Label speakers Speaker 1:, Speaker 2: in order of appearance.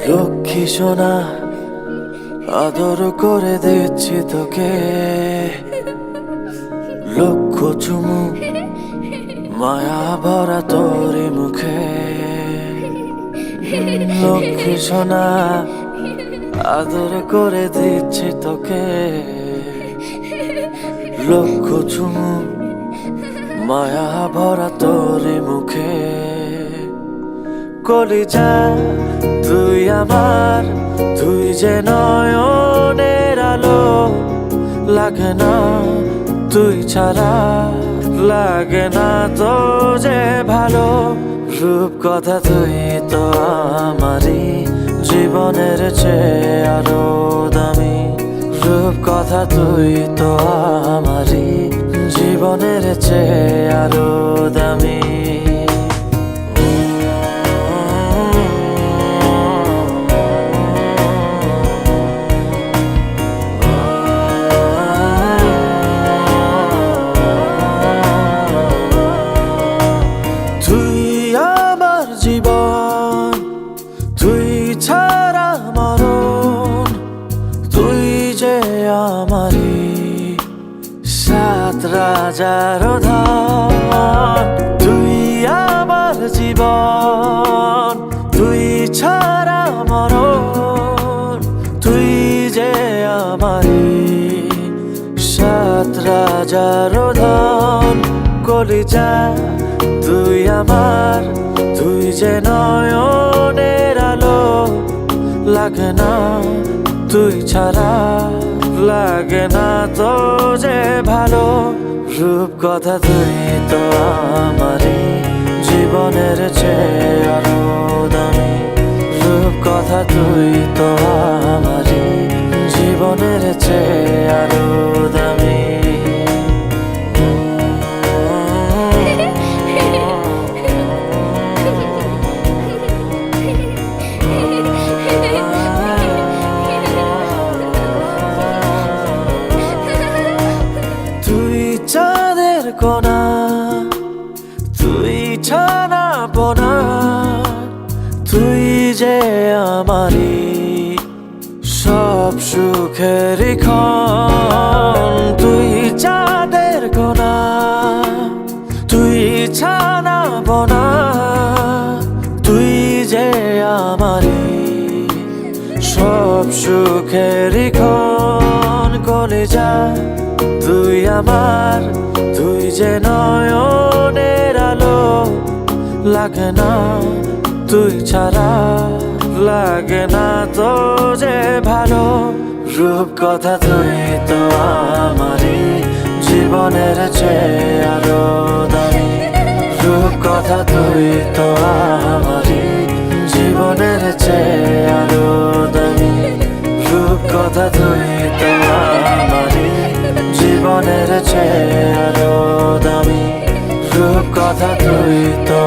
Speaker 1: লক্ষ্মী সোনা আদর করে দিচ্ছি তোকে, লক্ষ চুমু মায়া ভরা তোরি মুখে। লক্ষ্মী সোনা আদর করে দিচ্ছি তোকে, লক্ষ চুমু মায়া ভরা তোরি মুখে। কলিজা তুই আমার, তুই যে নয়নের আলো, লাগে না তুই ছাড়া, লাগে না তো যে ভালো। রূপ কথা তুই তো আমারই জীবনের চেয়ে আরো দামি, রূপ কথা তুই তো আমারই জীবনের চেয়ে আরো দামি। তুই আমার জীবন, তুই ছাড়া মরণ, তুই যে আমারই সাত রাজার ধন। তুই আমার জীবন, তুই ছাড়া মরণ, তুই যে আমারই সাত রাজার ধন। কলিজা তুই আমার, তুই যে নয়নের আলো, লাগে না তুই ছাড়া, লাগে না তো যে ভালো। রূপ কথা তুই তো আমারই জীবনের চেয়ে আরো দামি, রূপ কথা তুই তো আমারই জীবনের চেয়ে আরো দামি। তুই চাঁদের কোনা, তুই ছানা পোনা, তুই যে আমারই সব সুখের ক্ষণ। তুই চাঁদের কোনা, তুই ছানা পোনা, তুই যে আমারই সব সুখের ক্ষণ। কলিজা তুই আমার, তুই যে নয়নের আলো, লাগে না তুই ছাড়া, লাগে না তো যে ভালো। রূপ কথা তুই তো আমারই জীবনের চেয়ে আরো দামি, রূপ কথা তুই তো আমারই জীবনের চেয়ে আরো দামি, রূপ কথা তুই তো আমারই জীবনের চেয়ে আরো দামি, রূপ কথা তুই তো